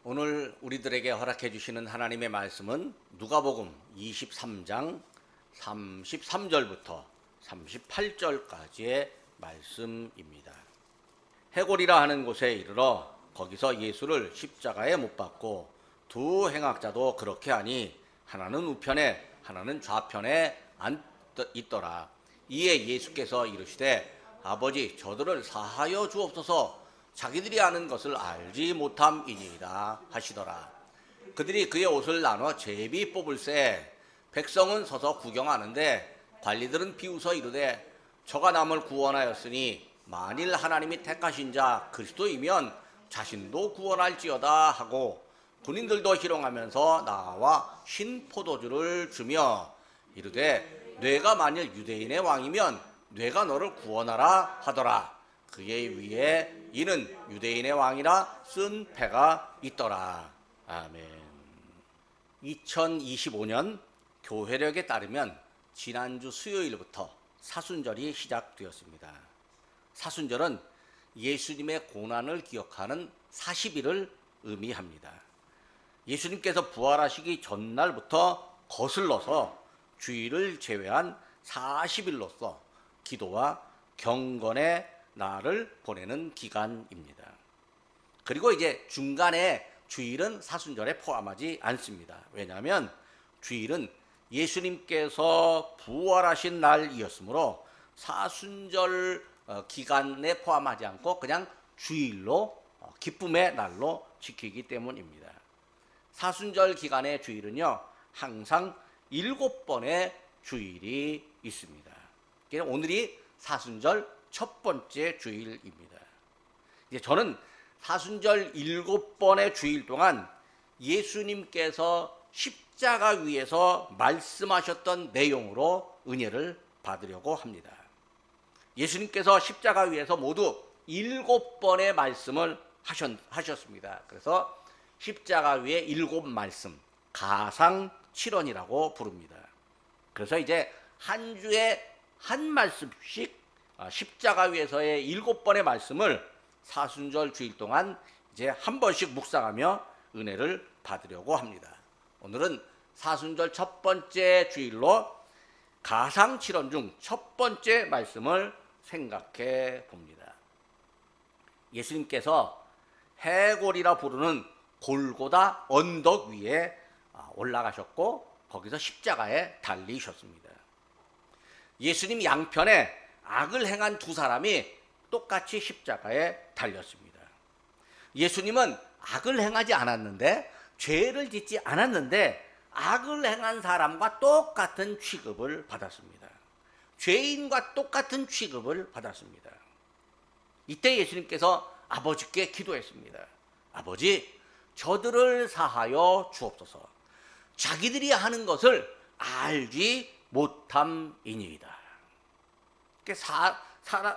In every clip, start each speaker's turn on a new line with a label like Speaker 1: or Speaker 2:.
Speaker 1: 오늘 우리들에게 허락해 주시는 하나님의 말씀은 누가복음 23장 33절부터 38절까지의 말씀입니다. 해골이라 하는 곳에 이르러 거기서 예수를 십자가에 못 박고 두 행악자도 그렇게 하니 하나는 우편에 하나는 좌편에 앉아 있더라. 이에 예수께서 이르시되 아버지 저들을 사하여 주옵소서. 자기들이 아는 것을 알지 못함이니이다 하시더라. 그들이 그의 옷을 나눠 제비 뽑을새 백성은 서서 구경하는데 관리들은 비웃어 이르되 저가 남을 구원하였으니 만일 하나님이 택하신 자 그리스도이면 자신도 구원할지어다 하고 군인들도 희롱하면서 나와 신 포도주를 주며 이르되 뇌가 만일 유대인의 왕이면 뇌가 너를 구원하라 하더라. 그의 위에 이는 유대인의 왕이라 쓴 패가 있더라. 아멘. 2025년 교회력에 따르면 지난주 수요일부터 사순절이 시작되었습니다. 사순절은 예수님의 고난을 기억하는 40일을 의미합니다. 예수님께서 부활하시기 전날부터 거슬러서 주일을 제외한 40일로서 기도와 경건의 날을 보내는 기간입니다. 그리고 이제 중간에 주일은 사순절에 포함하지 않습니다. 왜냐하면 주일은 예수님께서 부활하신 날이었으므로 사순절 기간에 포함하지 않고 그냥 주일로 기쁨의 날로 지키기 때문입니다. 사순절 기간의 주일은요 항상 7번의 주일이 있습니다. 오늘이 사순절 첫 번째 주일입니다. 이제 저는 사순절 7번의 주일 동안 예수님께서 십자가 위에서 말씀하셨던 내용으로 은혜를 받으려고 합니다. 예수님께서 십자가 위에서 모두 7번의 말씀을 하셨습니다. 그래서 십자가 위에 7말씀, 가상칠언이라고 부릅니다. 그래서 이제 한 주에 한 말씀씩 십자가 위에서의 7번의 말씀을 사순절 주일 동안 이제 한 번씩 묵상하며 은혜를 받으려고 합니다. 오늘은 사순절 첫 번째 주일로 가상칠언 중 첫 번째 말씀을 생각해 봅니다. 예수님께서 해골이라 부르는 골고다 언덕 위에 올라가셨고 거기서 십자가에 달리셨습니다. 예수님 양편에 악을 행한 두 사람이 똑같이 십자가에 달렸습니다. 예수님은 악을 행하지 않았는데 죄를 짓지 않았는데 악을 행한 사람과 똑같은 취급을 받았습니다. 죄인과 똑같은 취급을 받았습니다. 이때 예수님께서 아버지께 기도했습니다. 아버지 저들을 사하여 주옵소서. 자기들이 하는 것을 알지 못함이니이다.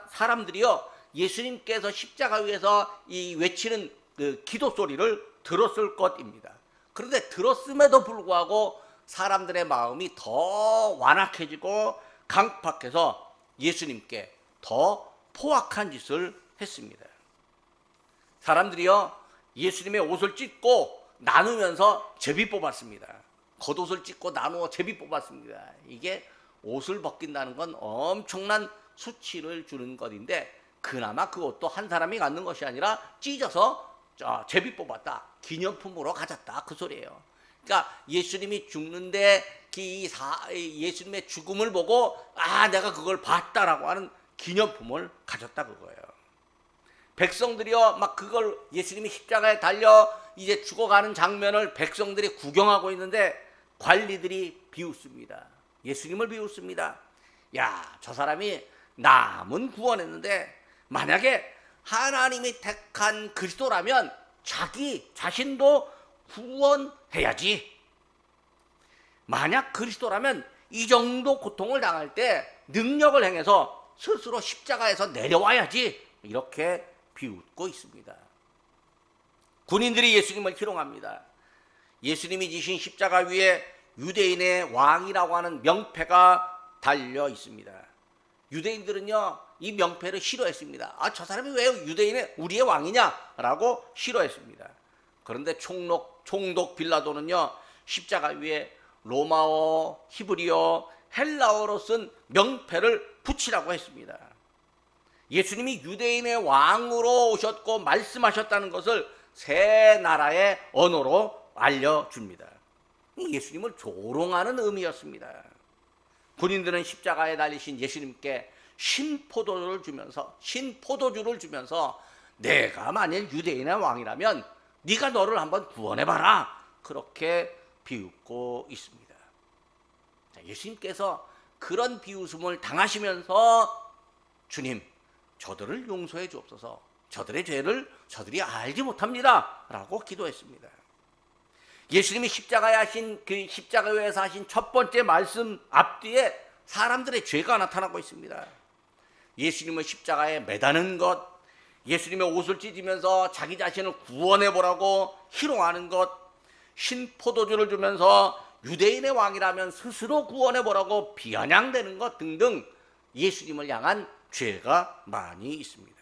Speaker 1: 사람들이요 예수님께서 십자가 위에서 이 외치는 그 기도 소리를 들었을 것입니다. 그런데 들었음에도 불구하고 사람들의 마음이 더 완악해지고 강팍해서 예수님께 더 포악한 짓을 했습니다. 사람들이요 예수님의 옷을 찢고 나누면서 제비 뽑았습니다. 겉옷을 찢고 나누어 제비 뽑았습니다. 이게 옷을 벗긴다는 건 엄청난 수치를 주는 것인데 그나마 그것도 한 사람이 갖는 것이 아니라 찢어서 제비 뽑았다. 기념품으로 가졌다. 그 소리예요. 그러니까 예수님이 죽는데 예수님의 죽음을 보고 내가 그걸 봤다라고 하는 기념품을 가졌다 그거예요. 백성들이요 막 그걸 예수님이 십자가에 달려 이제 죽어가는 장면을 백성들이 구경하고 있는데 관리들이 비웃습니다. 예수님을 비웃습니다. 야, 저 사람이 남은 구원했는데 만약에 하나님이 택한 그리스도라면 자신도 구원해야지. 만약 그리스도라면 이 정도 고통을 당할 때 능력을 행해서 스스로 십자가에서 내려와야지. 이렇게 비웃고 있습니다. 군인들이 예수님을 희롱합니다. 예수님이 지신 십자가 위에 유대인의 왕이라고 하는 명패가 달려 있습니다. 유대인들은요 이 명패를 싫어했습니다. 저 사람이 왜 우리의 왕이냐라고 싫어했습니다. 그런데 총독 빌라도는요, 십자가 위에 로마어, 히브리어, 헬라어로 쓴 명패를 붙이라고 했습니다. 예수님이 유대인의 왕으로 오셨고 말씀하셨다는 것을 세 나라의 언어로 알려줍니다. 예수님을 조롱하는 의미였습니다. 군인들은 십자가에 달리신 예수님께 신포도주를 주면서 내가 만일 유대인의 왕이라면 네가 너를 한번 구원해봐라, 그렇게 비웃고 있습니다. 예수님께서 그런 비웃음을 당하시면서 주님, 저들을 용서해 주옵소서, 저들의 죄를 저들이 알지 못합니다 라고 기도했습니다. 예수님이 십자가에서 하신 첫 번째 말씀 앞뒤에 사람들의 죄가 나타나고 있습니다. 예수님은 십자가에 매다는 것, 예수님의 옷을 찢으면서 자기 자신을 구원해보라고 희롱하는 것, 신포도주를 주면서 유대인의 왕이라면 스스로 구원해보라고 비아냥대는 것 등등 예수님을 향한 죄가 많이 있습니다.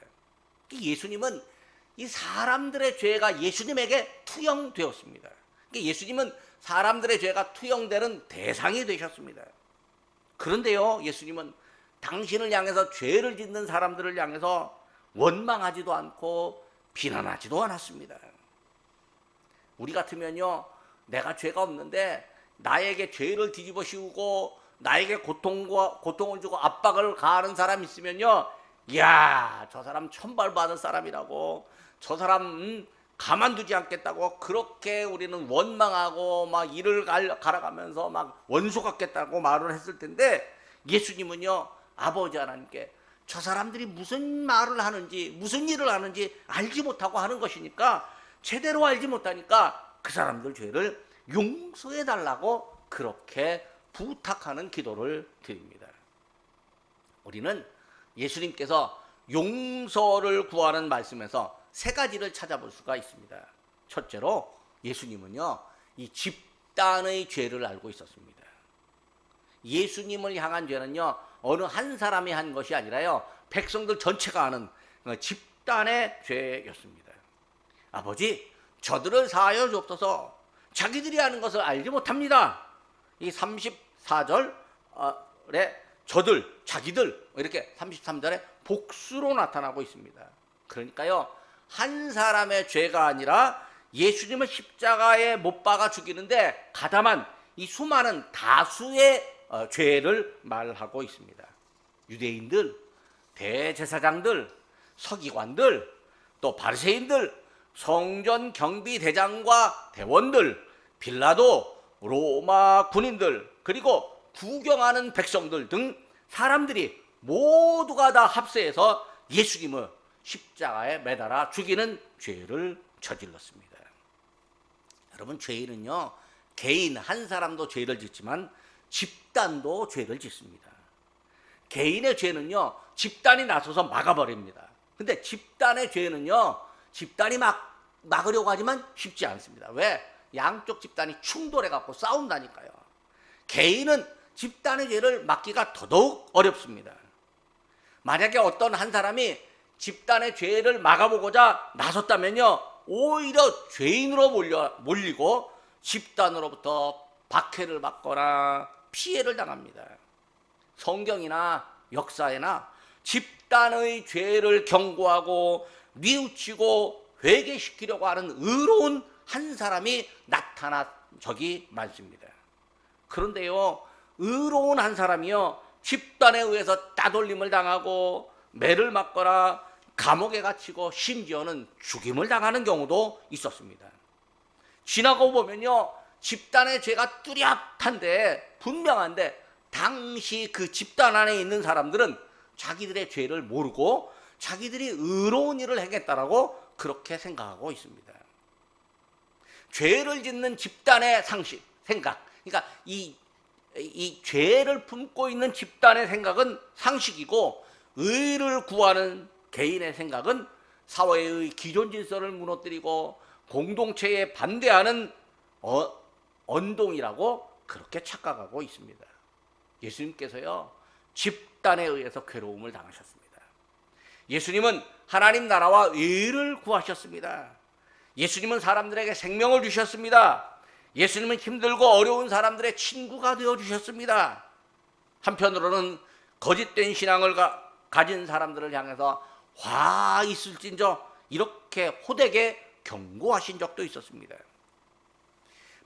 Speaker 1: 예수님은 이 사람들의 죄가 예수님에게 투영되었습니다. 예수님은 사람들의 죄가 투영되는 대상이 되셨습니다. 그런데요, 예수님은 당신을 향해서 죄를 짓는 사람들을 향해서 원망하지도 않고 비난하지도 않았습니다. 우리 같으면요, 내가 죄가 없는데 나에게 죄를 뒤집어 씌우고 나에게 고통을 주고 압박을 가하는 사람 있으면요, 이야, 저 사람 천벌받을 사람이라고, 저 사람 가만두지 않겠다고 그렇게 우리는 원망하고 막 이를 갈아가면서 막 원수 같겠다고 말을 했을 텐데, 예수님은요, 아버지 하나님께 저 사람들이 무슨 말을 하는지 무슨 일을 하는지 알지 못하고 하는 것이니까, 제대로 알지 못하니까 그 사람들 죄를 용서해 달라고 그렇게 부탁하는 기도를 드립니다. 우리는 예수님께서 용서를 구하는 말씀에서 세 가지를 찾아볼 수가 있습니다. 첫째로 예수님은요, 이 집단의 죄를 알고 있었습니다. 예수님을 향한 죄는요, 어느 한 사람이 한 것이 아니라요, 백성들 전체가 하는 집단의 죄였습니다. 아버지, 저들을 사하여 주옵소서, 자기들이 하는 것을 알지 못합니다. 이 34절에 저들, 자기들, 이렇게 33절에 복수로 나타나고 있습니다. 그러니까요, 한 사람의 죄가 아니라 예수님을 십자가에 못 박아 죽이는데 가담한 이 수많은 다수의 죄를 말하고 있습니다. 유대인들, 대제사장들, 서기관들, 또 바리새인들, 성전 경비대장과 대원들, 빌라도, 로마 군인들, 그리고 구경하는 백성들 등 사람들이 모두가 다 합세해서 예수님을 십자가에 매달아 죽이는 죄를 저질렀습니다. 여러분, 죄인은요, 개인 한 사람도 죄를 짓지만 집단도 죄를 짓습니다. 개인의 죄는요, 집단이 나서서 막아버립니다. 근데 집단의 죄는요, 집단이 막으려고 하지만 쉽지 않습니다. 왜? 양쪽 집단이 충돌해갖고 싸운다니까요. 개인은 집단의 죄를 막기가 더더욱 어렵습니다. 만약에 어떤 한 사람이 집단의 죄를 막아보고자 나섰다면요, 오히려 죄인으로 몰리고 집단으로부터 박해를 받거나 피해를 당합니다. 성경이나 역사에나 집단의 죄를 경고하고 뉘우치고 회개시키려고 하는 의로운 한 사람이 나타난 적이 많습니다. 그런데요, 의로운 한 사람이요, 집단에 의해서 따돌림을 당하고 매를 맞거나 감옥에 갇히고 심지어는 죽임을 당하는 경우도 있었습니다. 지나고 보면요, 집단의 죄가 뚜렷한데, 분명한데, 당시 그 집단 안에 있는 사람들은 자기들의 죄를 모르고 자기들이 의로운 일을 행했다라고 그렇게 생각하고 있습니다. 죄를 짓는 집단의 상식, 생각, 그러니까 이 죄를 품고 있는 집단의 생각은 상식이고, 의를 구하는 개인의 생각은 사회의 기존 질서를 무너뜨리고 공동체에 반대하는 언동이라고 그렇게 착각하고 있습니다. 예수님께서요, 집단에 의해서 괴로움을 당하셨습니다. 예수님은 하나님 나라와 의를 구하셨습니다. 예수님은 사람들에게 생명을 주셨습니다. 예수님은 힘들고 어려운 사람들의 친구가 되어주셨습니다. 한편으로는 거짓된 신앙을 가진 사람들을 향해서 화 있을진저 이렇게 호되게 경고하신 적도 있었습니다.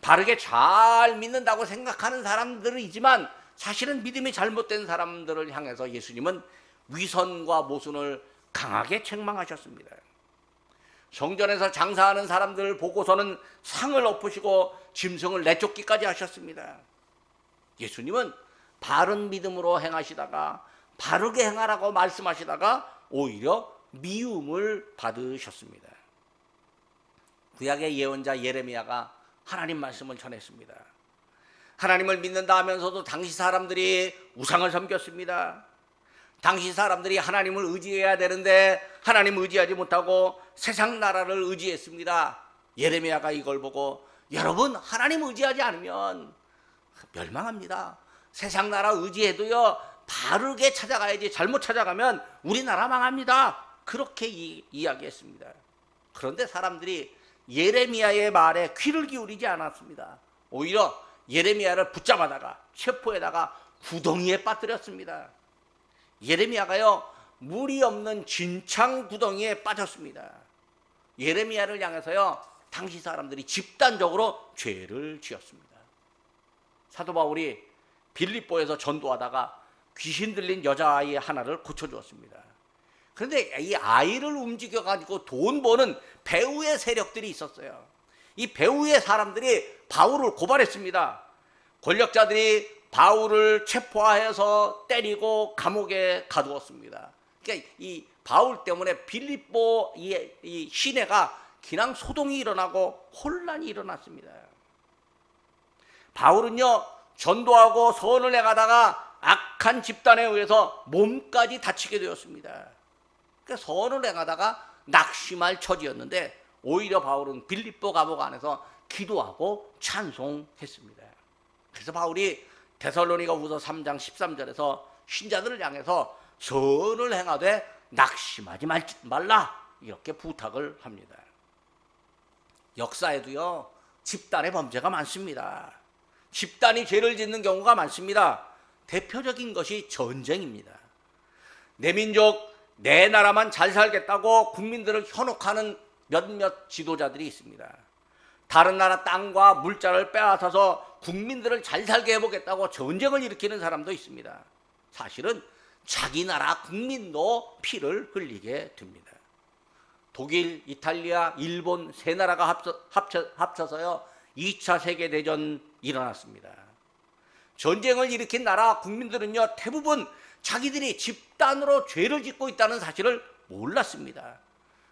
Speaker 1: 바르게 잘 믿는다고 생각하는 사람들이지만 사실은 믿음이 잘못된 사람들을 향해서 예수님은 위선과 모순을 강하게 책망하셨습니다. 성전에서 장사하는 사람들을 보고서는 상을 엎으시고 짐승을 내쫓기까지 하셨습니다. 예수님은 바른 믿음으로 행하시다가 바르게 행하라고 말씀하시다가 오히려 미움을 받으셨습니다. 구약의 예언자 예레미야가 하나님 말씀을 전했습니다. 하나님을 믿는다 하면서도 당시 사람들이 우상을 섬겼습니다. 당시 사람들이 하나님을 의지해야 되는데 하나님 의지하지 못하고 세상 나라를 의지했습니다. 예레미야가 이걸 보고 여러분 하나님 의지하지 않으면 멸망합니다. 세상 나라 의지해도요 바르게 찾아가야지 잘못 찾아가면 우리나라 망합니다. 그렇게 이야기했습니다. 그런데 사람들이 예레미야의 말에 귀를 기울이지 않았습니다. 오히려 예레미야를 붙잡아다가 체포에다가 구덩이에 빠뜨렸습니다. 예레미야가요 물이 없는 진창 구덩이에 빠졌습니다. 예레미야를 향해서요 당시 사람들이 집단적으로 죄를 지었습니다. 사도 바울이 빌립보에서 전도하다가 귀신 들린 여자아이 하나를 고쳐주었습니다. 그런데 이 아이를 움직여가지고 돈 버는 배후의 세력들이 있었어요. 이 배후의 사람들이 바울을 고발했습니다. 권력자들이 바울을 체포해서 때리고 감옥에 가두었습니다. 그러니까 이 바울 때문에 빌립보 이 시내가 그냥 소동이 일어나고 혼란이 일어났습니다. 바울은요 전도하고 선을 해가다가 악한 집단에 의해서 몸까지 다치게 되었습니다. 그러니까 선을 해가다가 낙심할 처지였는데 오히려 바울은 빌립보 감옥 안에서 기도하고 찬송했습니다. 그래서 바울이 데살로니가후서 3장 13절에서 신자들을 향해서 선을 행하되 낙심하지 말라 이렇게 부탁을 합니다. 역사에도요 집단의 범죄가 많습니다. 집단이 죄를 짓는 경우가 많습니다. 대표적인 것이 전쟁입니다. 내 민족, 내 나라만 잘 살겠다고 국민들을 현혹하는 몇몇 지도자들이 있습니다. 다른 나라 땅과 물자를 빼앗아서 국민들을 잘 살게 해보겠다고 전쟁을 일으키는 사람도 있습니다. 사실은 자기 나라 국민도 피를 흘리게 됩니다. 독일, 이탈리아, 일본 세 나라가 합쳐서요 2차 세계대전 일어났습니다. 전쟁을 일으킨 나라 국민들은요 대부분 자기들이 집단으로 죄를 짓고 있다는 사실을 몰랐습니다.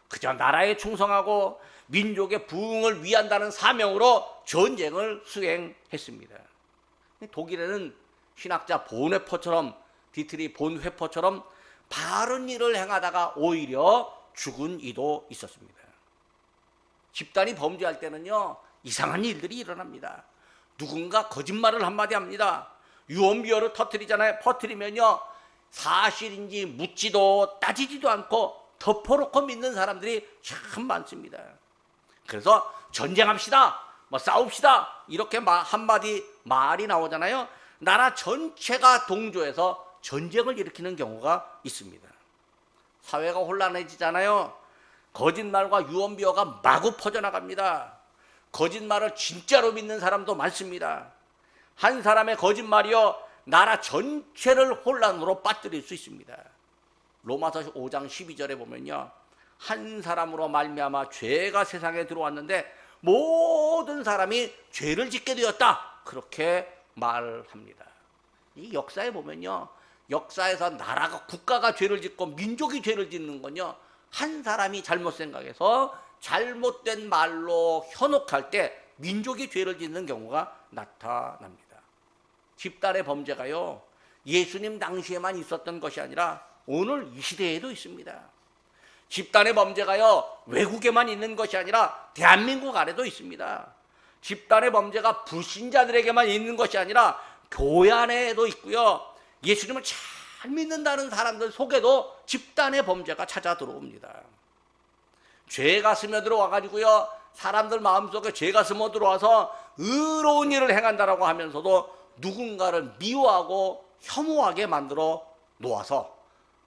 Speaker 1: 그저 나라에 충성하고 민족의 부흥을 위한다는 사명으로 전쟁을 수행했습니다. 독일에는 신학자 본회퍼처럼 디트리 본회퍼처럼 바른 일을 행하다가 오히려 죽은 이도 있었습니다. 집단이 범죄할 때는요 이상한 일들이 일어납니다. 누군가 거짓말을 한마디 합니다. 유언비어를 퍼뜨리면요 사실인지 묻지도 따지지도 않고 덮어놓고 믿는 사람들이 참 많습니다. 그래서 전쟁합시다, 싸웁시다 이렇게 한마디 말이 나오잖아요. 나라 전체가 동조해서 전쟁을 일으키는 경우가 있습니다. 사회가 혼란해지잖아요. 거짓말과 유언비어가 마구 퍼져나갑니다. 거짓말을 진짜로 믿는 사람도 많습니다. 한 사람의 거짓말이요 나라 전체를 혼란으로 빠뜨릴 수 있습니다. 로마서 5장 12절에 보면요 한 사람으로 말미암아 죄가 세상에 들어왔는데 모든 사람이 죄를 짓게 되었다 그렇게 말합니다. 이 역사에 보면요 역사에서 나라가 국가가 죄를 짓고 민족이 죄를 짓는 건요 한 사람이 잘못 생각해서 잘못된 말로 현혹할 때 민족이 죄를 짓는 경우가 나타납니다. 집단의 범죄가요 예수님 당시에만 있었던 것이 아니라 오늘 이 시대에도 있습니다. 집단의 범죄가요 외국에만 있는 것이 아니라 대한민국 안에도 있습니다. 집단의 범죄가 불신자들에게만 있는 것이 아니라 교회 안에도 있고요 예수님을 잘 믿는다는 사람들 속에도 집단의 범죄가 찾아 들어옵니다. 죄가 스며들어 와가지고요 사람들 마음속에 죄가 스며 들어와서 의로운 일을 행한다라고 하면서도 누군가를 미워하고 혐오하게 만들어 놓아서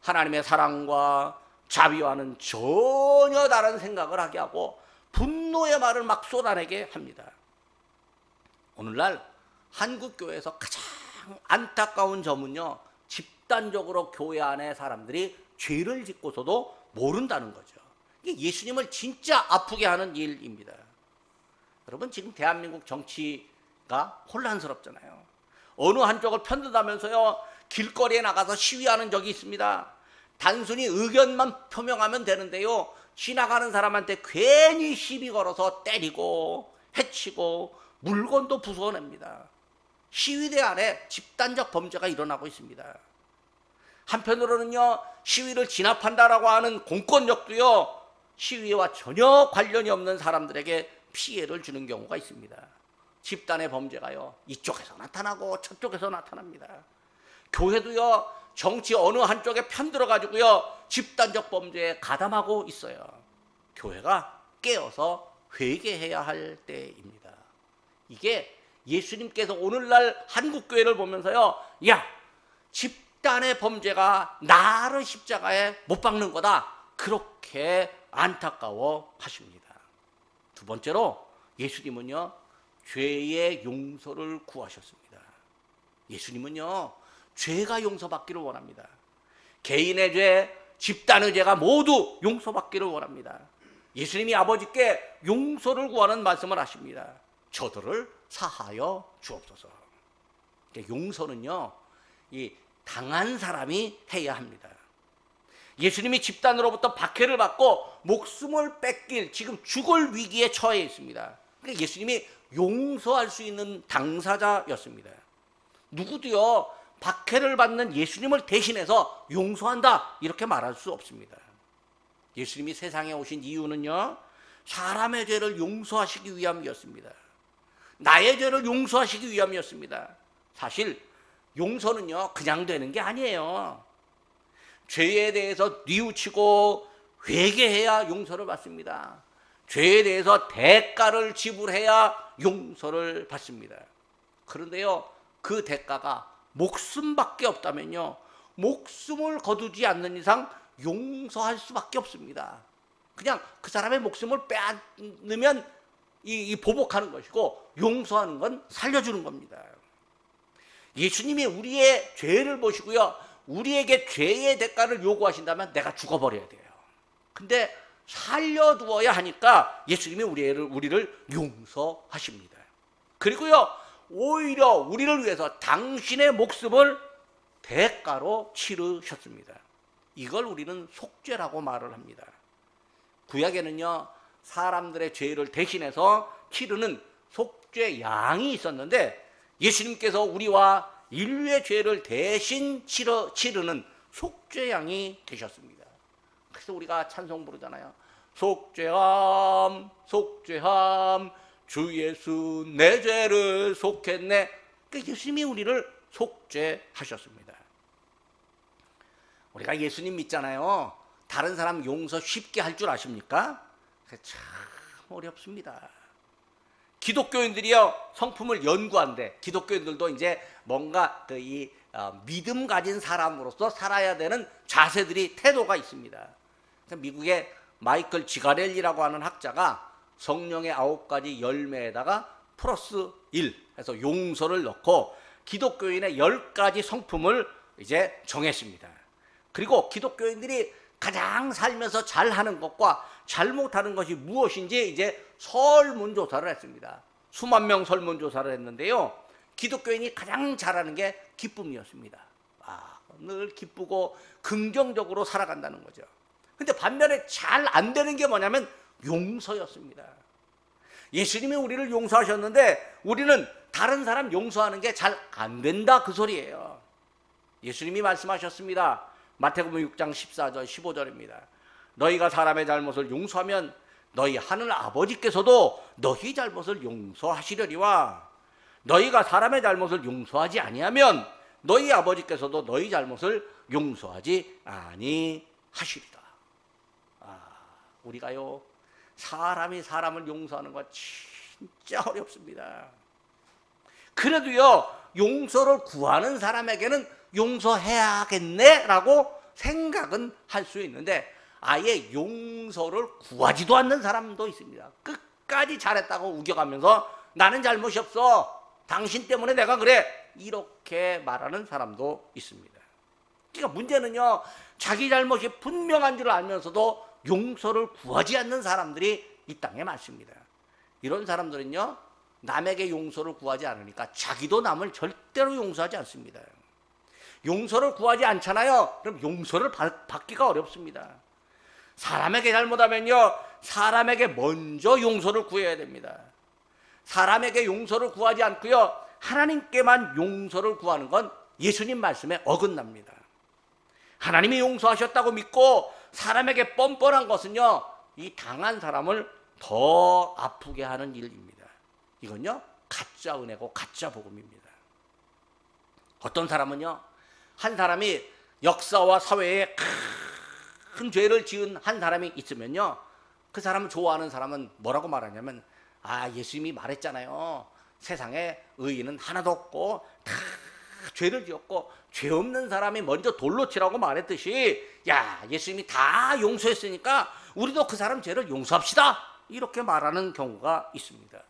Speaker 1: 하나님의 사랑과 자비와는 전혀 다른 생각을 하게 하고 분노의 말을 막 쏟아내게 합니다. 오늘날 한국교회에서 가장 안타까운 점은요, 집단적으로 교회 안에 사람들이 죄를 짓고서도 모른다는 거죠. 이게 예수님을 진짜 아프게 하는 일입니다. 여러분, 지금 대한민국 정치가 혼란스럽잖아요. 어느 한쪽을 편든다면서요, 길거리에 나가서 시위하는 적이 있습니다. 단순히 의견만 표명하면 되는데요, 지나가는 사람한테 괜히 시비 걸어서 때리고 해치고 물건도 부숴냅니다. 시위대 안에 집단적 범죄가 일어나고 있습니다. 한편으로는요, 시위를 진압한다라고 하는 공권력도요, 시위와 전혀 관련이 없는 사람들에게 피해를 주는 경우가 있습니다. 집단의 범죄가요, 이쪽에서 나타나고 저쪽에서 나타납니다. 교회도요, 정치 어느 한쪽에 편들어가지고요, 집단적 범죄에 가담하고 있어요. 교회가 깨어서 회개해야 할 때입니다. 이게 예수님께서 오늘날 한국교회를 보면서요, 야, 집단의 범죄가 나를 십자가에 못 박는 거다, 그렇게 안타까워 하십니다. 두 번째로 예수님은요, 죄의 용서를 구하셨습니다. 예수님은요, 죄가 용서받기를 원합니다. 개인의 죄, 집단의 죄가 모두 용서받기를 원합니다. 예수님이 아버지께 용서를 구하는 말씀을 하십니다. 저들을 사하여 주옵소서. 용서는요, 이 당한 사람이 해야 합니다. 예수님이 집단으로부터 박해를 받고 목숨을 뺏길, 지금 죽을 위기에 처해 있습니다. 그러니까 예수님이 용서할 수 있는 당사자였습니다. 누구도요, 박해를 받는 예수님을 대신해서 용서한다, 이렇게 말할 수 없습니다. 예수님이 세상에 오신 이유는요, 사람의 죄를 용서하시기 위함이었습니다. 나의 죄를 용서하시기 위함이었습니다. 사실 용서는요, 그냥 되는 게 아니에요. 죄에 대해서 뉘우치고 회개해야 용서를 받습니다. 죄에 대해서 대가를 지불해야 용서를 받습니다. 그런데요, 그 대가가 목숨밖에 없다면요, 목숨을 거두지 않는 이상 용서할 수밖에 없습니다. 그냥 그 사람의 목숨을 빼앗으면 보복하는 것이고, 용서하는 건 살려주는 겁니다. 예수님이 우리의 죄를 보시고요, 우리에게 죄의 대가를 요구하신다면 내가 죽어버려야 돼요. 근데 살려두어야 하니까 예수님이 우리를 용서하십니다. 그리고요, 오히려 우리를 위해서 당신의 목숨을 대가로 치르셨습니다. 이걸 우리는 속죄라고 말을 합니다. 구약에는요, 사람들의 죄를 대신해서 치르는 속죄 양이 있었는데, 예수님께서 우리와 인류의 죄를 대신 치르는 속죄 양이 되셨습니다. 그래서 우리가 찬송 부르잖아요. 속죄함 속죄함 주 예수 내 죄를 속했네. 그러니까 예수님이 우리를 속죄하셨습니다. 우리가 예수님 믿잖아요. 다른 사람 용서 쉽게 할 줄 아십니까? 참 어렵습니다. 기독교인들이요, 성품을 연구한대. 기독교인들도 이제 뭔가 믿음 가진 사람으로서 살아야 되는 자세들이, 태도가 있습니다. 미국의 마이클 지가렐리라고 하는 학자가 성령의 9가지 열매에다가 플러스 1 해서 용서를 넣고 기독교인의 10가지 성품을 이제 정했습니다. 그리고 기독교인들이 가장 살면서 잘하는 것과 잘못하는 것이 무엇인지 이제 설문조사를 했습니다. 수만 명 설문조사를 했는데요, 기독교인이 가장 잘하는 게 기쁨이었습니다. 늘 기쁘고 긍정적으로 살아간다는 거죠. 근데 반면에 잘 안 되는 게 뭐냐면 용서였습니다. 예수님이 우리를 용서하셨는데 우리는 다른 사람 용서하는 게 잘 안 된다, 그 소리예요. 예수님이 말씀하셨습니다. 마태복음 6장 14절 15절입니다. 너희가 사람의 잘못을 용서하면 너희 하늘 아버지께서도 너희 잘못을 용서하시려니와 너희가 사람의 잘못을 용서하지 아니하면 너희 아버지께서도 너희 잘못을 용서하지 아니하시리라. 우리가요, 사람이 사람을 용서하는 거 진짜 어렵습니다. 그래도요, 용서를 구하는 사람에게는 용서해야겠네라고 생각은 할 수 있는데 아예 용서를 구하지도 않는 사람도 있습니다. 끝까지 잘했다고 우겨가면서 나는 잘못이 없어, 당신 때문에 내가 그래, 이렇게 말하는 사람도 있습니다. 그러니까 문제는요, 자기 잘못이 분명한 줄 알면서도 용서를 구하지 않는 사람들이 이 땅에 많습니다. 이런 사람들은요, 남에게 용서를 구하지 않으니까 자기도 남을 절대로 용서하지 않습니다. 용서를 구하지 않잖아요. 그럼 용서를 받기가 어렵습니다. 사람에게 잘못하면요, 사람에게 먼저 용서를 구해야 됩니다. 사람에게 용서를 구하지 않고요, 하나님께만 용서를 구하는 건 예수님 말씀에 어긋납니다. 하나님이 용서하셨다고 믿고 사람에게 뻔뻔한 것은요, 이 당한 사람을 더 아프게 하는 일입니다. 이건요, 가짜 은혜고 가짜 복음입니다. 어떤 사람은요, 한 사람이 역사와 사회에 큰 죄를 지은 한 사람이 있으면요, 그 사람을 좋아하는 사람은 뭐라고 말하냐면, 아, 예수님이 말했잖아요. 세상에 의인은 하나도 없고 다 죄를 지었고 죄 없는 사람이 먼저 돌로 치라고 말했듯이, 야, 예수님이 다 용서했으니까 우리도 그 사람 죄를 용서합시다, 이렇게 말하는 경우가 있습니다.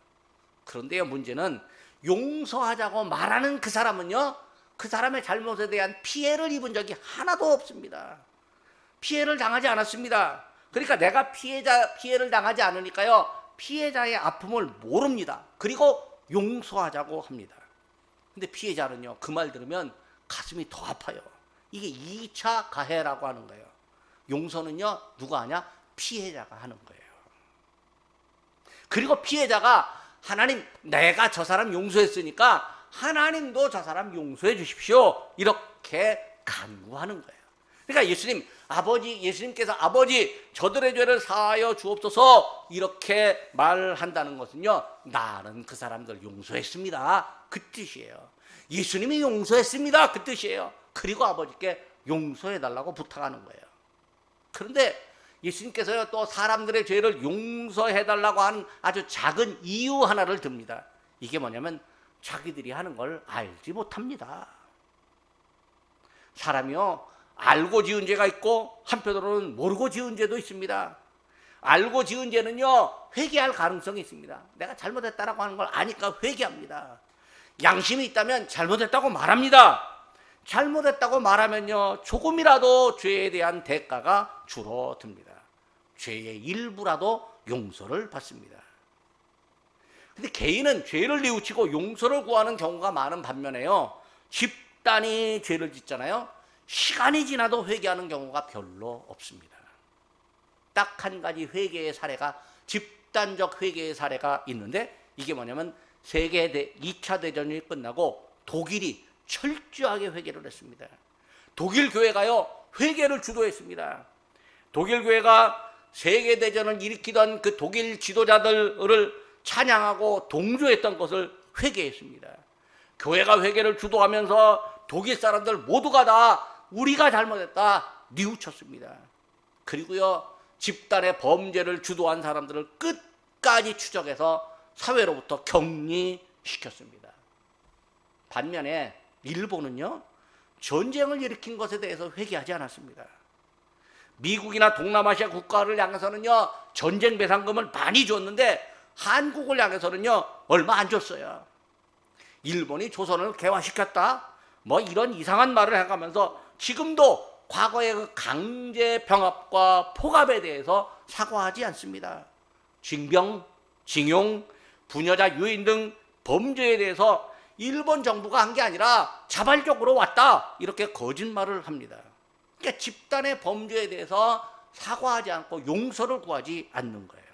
Speaker 1: 그런데요, 문제는 용서하자고 말하는 그 사람은요, 그 사람의 잘못에 대한 피해를 입은 적이 하나도 없습니다. 피해를 당하지 않았습니다. 그러니까 내가 피해를 당하지 않으니까요, 피해자의 아픔을 모릅니다. 그리고 용서하자고 합니다. 근데 피해자는요, 그 말 들으면 가슴이 더 아파요. 이게 2차 가해라고 하는 거예요. 용서는요, 누가 하냐? 피해자가 하는 거예요. 그리고 피해자가 하나님, 내가 저 사람 용서했으니까 하나님도 저 사람 용서해 주십시오, 이렇게 간구하는 거예요. 그러니까 예수님께서 아버지, 저들의 죄를 사하여 주옵소서, 이렇게 말한다는 것은요, 나는 그 사람들 용서했습니다, 그 뜻이에요. 예수님이 용서했습니다, 그 뜻이에요. 그리고 아버지께 용서해달라고 부탁하는 거예요. 그런데 예수님께서요, 또 사람들의 죄를 용서해달라고 하는 아주 작은 이유 하나를 듭니다. 이게 뭐냐면 자기들이 하는 걸 알지 못합니다. 사람이요, 알고 지은 죄가 있고 한편으로는 모르고 지은 죄도 있습니다. 알고 지은 죄는요, 회개할 가능성이 있습니다. 내가 잘못했다라고 하는 걸 아니까 회개합니다. 양심이 있다면 잘못했다고 말합니다. 잘못했다고 말하면요, 조금이라도 죄에 대한 대가가 줄어듭니다. 죄의 일부라도 용서를 받습니다. 근데 개인은 죄를 뉘우치고 용서를 구하는 경우가 많은 반면에요, 집단이 죄를 짓잖아요. 시간이 지나도 회개하는 경우가 별로 없습니다. 딱 한 가지 회개의 사례가, 집단적 회개의 사례가 있는데, 이게 뭐냐면 세계 2차 대전이 끝나고 독일이 철저하게 회개를 했습니다. 독일 교회가요, 회개를 주도했습니다. 독일 교회가 세계대전을 일으키던 그 독일 지도자들을 찬양하고 동조했던 것을 회개했습니다. 교회가 회개를 주도하면서 독일 사람들 모두가 다 우리가 잘못했다 뉘우쳤습니다. 그리고요, 집단의 범죄를 주도한 사람들을 끝까지 추적해서 사회로부터 격리시켰습니다. 반면에 일본은요, 전쟁을 일으킨 것에 대해서 회개하지 않았습니다. 미국이나 동남아시아 국가를 향해서는요, 전쟁 배상금을 많이 줬는데 한국을 향해서는요, 얼마 안 줬어요. 일본이 조선을 개화시켰다, 뭐 이런 이상한 말을 해가면서 지금도 과거의 그 강제 병합과 폭압에 대해서 사과하지 않습니다. 징병, 징용, 부녀자 유인 등 범죄에 대해서 일본 정부가 한 게 아니라 자발적으로 왔다, 이렇게 거짓말을 합니다. 그러니까 집단의 범죄에 대해서 사과하지 않고 용서를 구하지 않는 거예요.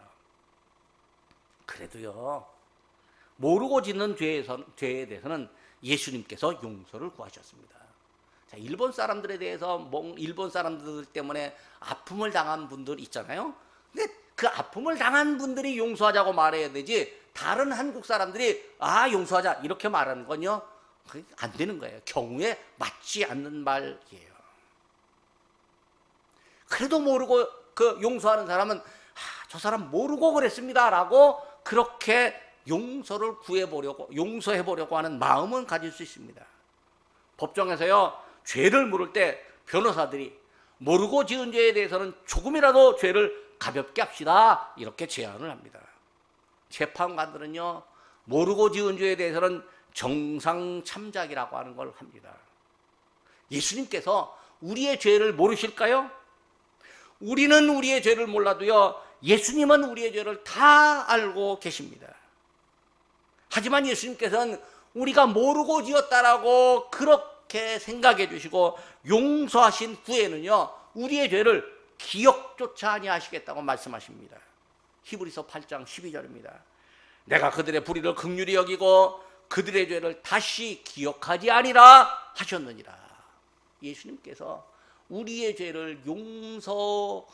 Speaker 1: 그래도요, 모르고 짓는 죄에 대해서는 예수님께서 용서를 구하셨습니다. 자, 일본 사람들에 대해서 일본 사람들 때문에 아픔을 당한 분들 있잖아요. 근데 그 아픔을 당한 분들이 용서하자고 말해야 되지, 다른 한국 사람들이 용서하자 이렇게 말하는 건요, 안 되는 거예요. 경우에 맞지 않는 말이에요. 그래도 모르고 그 용서하는 사람은 저 사람 모르고 그랬습니다 라고 그렇게 용서해 보려고 하는 마음은 가질 수 있습니다. 법정에서요, 죄를 물을 때 변호사들이 모르고 지은 죄에 대해서는 조금이라도 죄를 가볍게 합시다 이렇게 제안을 합니다. 재판관들은요, 모르고 지은 죄에 대해서는 정상 참작이라고 하는 걸 합니다. 예수님께서 우리의 죄를 모르실까요? 우리는 우리의 죄를 몰라도요, 예수님은 우리의 죄를 다 알고 계십니다. 하지만 예수님께서는 우리가 모르고 지었다라고 그렇게 생각해 주시고 용서하신 후에는요, 우리의 죄를 기억조차 아니하시겠다고 말씀하십니다. 히브리서 8장 12절입니다. 내가 그들의 불의를 긍휼히 여기고 그들의 죄를 다시 기억하지 아니라 하셨느니라. 예수님께서 우리의 죄를 용서하시고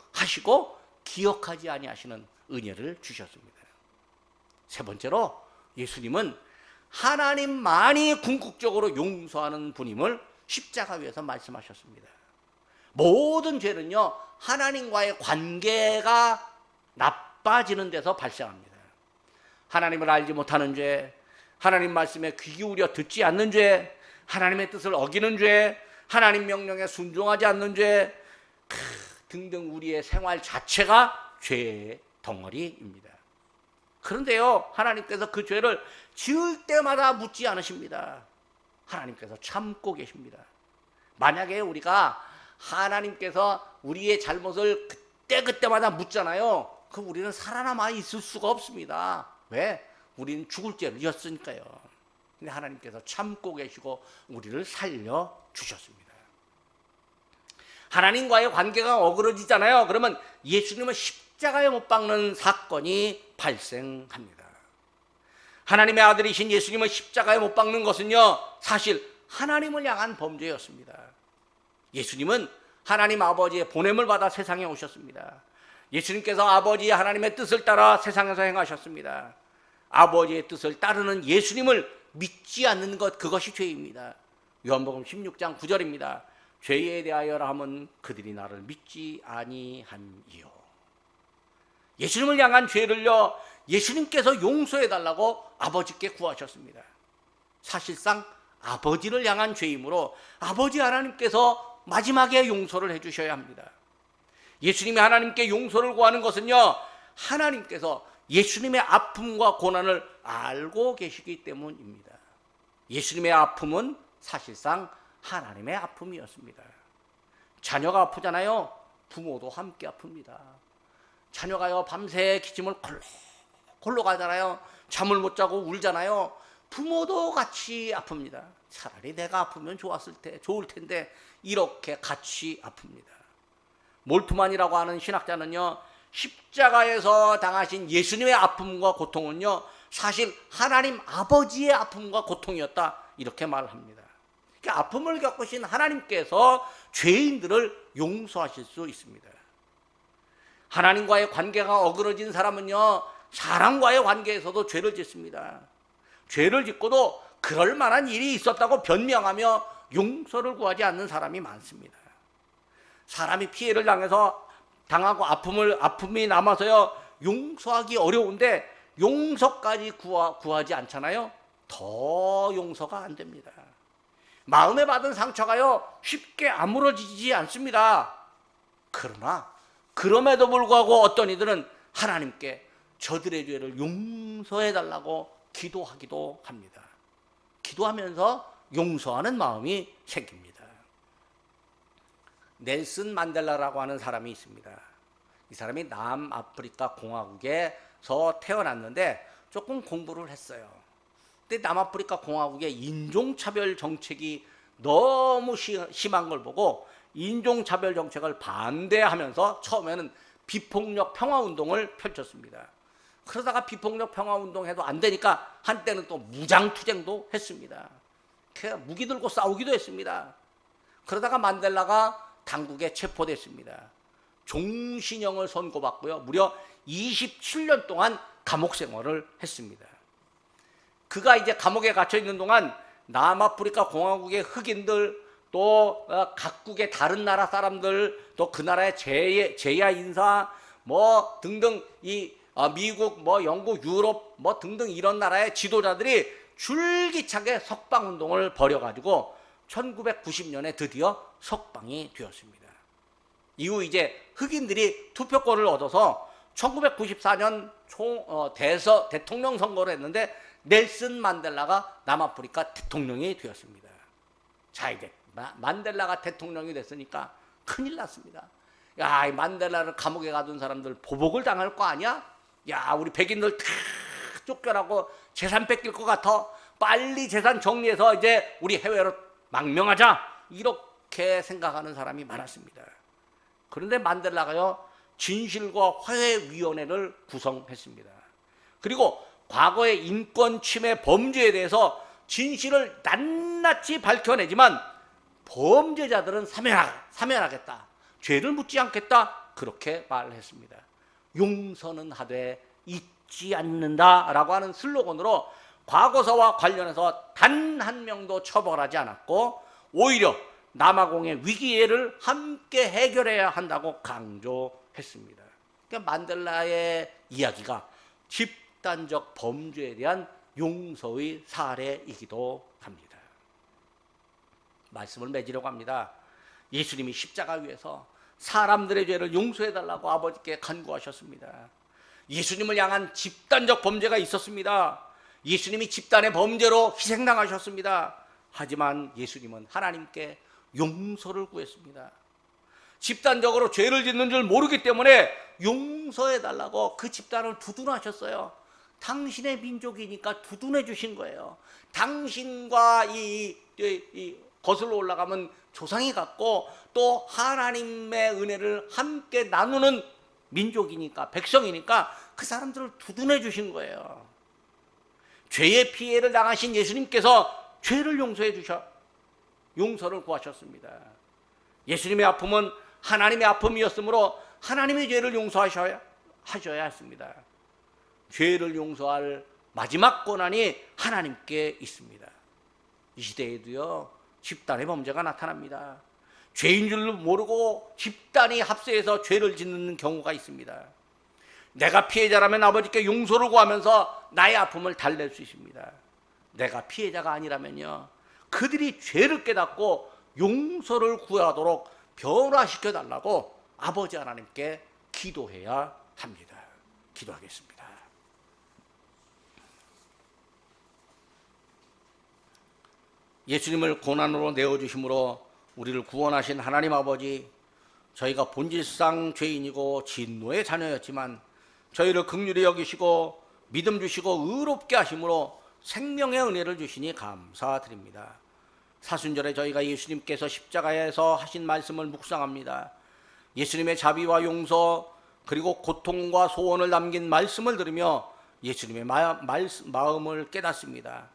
Speaker 1: 기억하지 아니하시는 은혜를 주셨습니다. 세 번째로 예수님은 하나님만이 궁극적으로 용서하는 분임을 십자가 위에서 말씀하셨습니다. 모든 죄는요, 하나님과의 관계가 나빠지는 데서 발생합니다. 하나님을 알지 못하는 죄, 하나님 말씀에 귀 기울여 듣지 않는 죄, 하나님의 뜻을 어기는 죄, 하나님 명령에 순종하지 않는 죄 등등 우리의 생활 자체가 죄의 덩어리입니다. 그런데요, 하나님께서 그 죄를 지을 때마다 묻지 않으십니다. 하나님께서 참고 계십니다. 만약에 우리가 하나님께서 우리의 잘못을 그때마다 묻잖아요. 그럼 우리는 살아남아 있을 수가 없습니다. 왜? 우리는 죽을 죄를 지었으니까요. 근데 하나님께서 참고 계시고 우리를 살려주셨습니다. 하나님과의 관계가 어그러지잖아요. 그러면 예수님을 십자가에 못 박는 사건이 발생합니다. 하나님의 아들이신 예수님을 십자가에 못 박는 것은요, 사실 하나님을 향한 범죄였습니다. 예수님은 하나님 아버지의 보냄을 받아 세상에 오셨습니다. 예수님께서 아버지 하나님의 뜻을 따라 세상에서 행하셨습니다. 아버지의 뜻을 따르는 예수님을 믿지 않는 것, 그것이 죄입니다. 요한복음 16장 9절입니다. 죄에 대하여라 함은 그들이 나를 믿지 아니함이요. 예수님을 향한 죄를요, 예수님께서 용서해달라고 아버지께 구하셨습니다. 사실상 아버지를 향한 죄이므로 아버지 하나님께서 마지막에 용서를 해주셔야 합니다. 예수님이 하나님께 용서를 구하는 것은요, 하나님께서 예수님의 아픔과 고난을 알고 계시기 때문입니다. 예수님의 아픔은 사실상 하나님의 아픔이었습니다. 자녀가 아프잖아요. 부모도 함께 아픕니다. 자녀가요, 밤새 기침을 콜로 가잖아요. 잠을 못 자고 울잖아요. 부모도 같이 아픕니다. 차라리 내가 아프면 좋을 텐데 이렇게 같이 아픕니다. 몰트만이라고 하는 신학자는요, 십자가에서 당하신 예수님의 아픔과 고통은요, 사실 하나님 아버지의 아픔과 고통이었다, 이렇게 말합니다. 그러니까 아픔을 겪으신 하나님께서 죄인들을 용서하실 수 있습니다. 하나님과의 관계가 어그러진 사람은요, 사람과의 관계에서도 죄를 짓습니다. 죄를 짓고도 그럴 만한 일이 있었다고 변명하며 용서를 구하지 않는 사람이 많습니다. 사람이 피해를 당하고 아픔이 남아서요, 용서하기 어려운데 용서까지 구하지 않잖아요. 더 용서가 안 됩니다. 마음에 받은 상처가요, 쉽게 아물어지지 않습니다. 그러나 그럼에도 불구하고 어떤 이들은 하나님께 저들의 죄를 용서해달라고 기도하기도 합니다. 기도하면서 용서하는 마음이 생깁니다. 넬슨 만델라라고 하는 사람이 있습니다. 이 사람이 남아프리카 공화국에서 태어났는데 조금 공부를 했어요. 근데 남아프리카 공화국의 인종차별 정책이 너무 심한 걸 보고 인종차별 정책을 반대하면서 처음에는 비폭력 평화운동을 펼쳤습니다. 그러다가 비폭력 평화운동 해도 안 되니까 한때는 또 무장투쟁도 했습니다. 무기 들고 싸우기도 했습니다. 그러다가 만델라가 당국에 체포됐습니다. 종신형을 선고받고요, 무려 27년 동안 감옥 생활을 했습니다. 그가 이제 감옥에 갇혀 있는 동안 남아프리카 공화국의 흑인들, 또 각국의 다른 나라 사람들, 또 그 나라의 제야 인사, 뭐 등등 미국, 뭐 영국, 유럽 뭐 등등 이런 나라의 지도자들이 줄기차게 석방 운동을 벌여가지고 1990년에 드디어 석방이 되었습니다. 이후 이제 흑인들이 투표권을 얻어서 1994년 대통령 선거를 했는데 넬슨 만델라가 남아프리카 대통령이 되었습니다. 자, 이제 만델라가 대통령이 됐으니까 큰일 났습니다. 야, 이 만델라를 감옥에 가둔 사람들 보복을 당할 거 아니야? 야, 우리 백인들 다 쫓겨나고 재산 뺏길 것 같아. 빨리 재산 정리해서 이제 우리 해외로 망명하자. 이렇게 생각하는 사람이 많았습니다. 그런데 만델라가요, 진실과 화해위원회를 구성했습니다. 그리고 과거의 인권 침해 범죄에 대해서 진실을 낱낱이 밝혀내지만 범죄자들은 사면하겠다. 죄를 묻지 않겠다. 그렇게 말했습니다. 용서는 하되 잊지 않는다라고 하는 슬로건으로 과거사와 관련해서 단 한 명도 처벌하지 않았고 오히려 남아공의 위기를 함께 해결해야 한다고 강조했습니다. 그러니까 만델라의 이야기가 집단적 범죄에 대한 용서의 사례이기도 합니다. 말씀을 맺으려고 합니다. 예수님이 십자가 위에서 사람들의 죄를 용서해달라고 아버지께 간구하셨습니다. 예수님을 향한 집단적 범죄가 있었습니다. 예수님이 집단의 범죄로 희생당하셨습니다. 하지만 예수님은 하나님께 용서를 구했습니다. 집단적으로 죄를 짓는 줄 모르기 때문에 용서해달라고 그 집단을 두둔하셨어요. 당신의 민족이니까 두둔해 주신 거예요. 당신과 거슬러 올라가면 조상이 같고 또 하나님의 은혜를 함께 나누는 민족이니까, 백성이니까 그 사람들을 두둔해 주신 거예요. 죄의 피해를 당하신 예수님께서 죄를 용서를 구하셨습니다. 예수님의 아픔은 하나님의 아픔이었으므로 하나님의 죄를 용서하셔야 했습니다. 죄를 용서할 마지막 권한이 하나님께 있습니다. 이 시대에도요, 집단의 범죄가 나타납니다. 죄인 줄 모르고 집단이 합세해서 죄를 짓는 경우가 있습니다. 내가 피해자라면 아버지께 용서를 구하면서 나의 아픔을 달랠 수 있습니다. 내가 피해자가 아니라면요, 그들이 죄를 깨닫고 용서를 구하도록 변화시켜 달라고 아버지 하나님께 기도해야 합니다. 기도하겠습니다. 예수님을 고난으로 내어주심으로 우리를 구원하신 하나님 아버지, 저희가 본질상 죄인이고 진노의 자녀였지만 저희를 긍휼히 여기시고 믿음 주시고 의롭게 하심으로 생명의 은혜를 주시니 감사드립니다. 사순절에 저희가 예수님께서 십자가에서 하신 말씀을 묵상합니다. 예수님의 자비와 용서 그리고 고통과 소원을 남긴 말씀을 들으며 예수님의 마음을 깨닫습니다.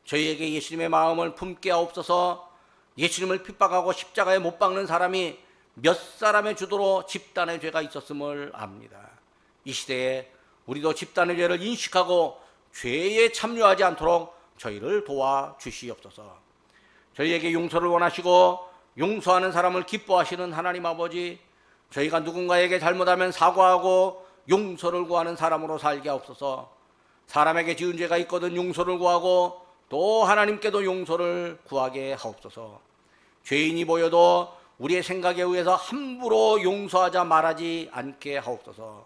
Speaker 1: 저희에게 예수님의 마음을 품게 하옵소서. 예수님을 핍박하고 십자가에 못 박는 사람이 몇 사람의 주도로 집단의 죄가 있었음을 압니다. 이 시대에 우리도 집단의 죄를 인식하고 죄에 참여하지 않도록 저희를 도와주시옵소서. 저희에게 용서를 원하시고 용서하는 사람을 기뻐하시는 하나님 아버지, 저희가 누군가에게 잘못하면 사과하고 용서를 구하는 사람으로 살게 하옵소서. 사람에게 지은 죄가 있거든 용서를 구하고 또 하나님께도 용서를 구하게 하옵소서. 죄인이 보여도 우리의 생각에 의해서 함부로 용서하자 말하지 않게 하옵소서.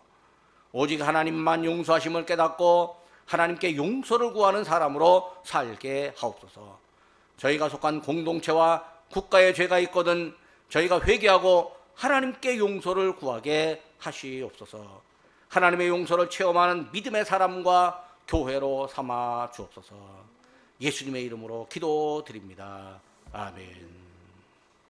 Speaker 1: 오직 하나님만 용서하심을 깨닫고 하나님께 용서를 구하는 사람으로 살게 하옵소서. 저희가 속한 공동체와 국가에 죄가 있거든 저희가 회개하고 하나님께 용서를 구하게 하시옵소서. 하나님의 용서를 체험하는 믿음의 사람과 교회로 삼아 주옵소서. 예수님의 이름으로 기도드립니다. 아멘.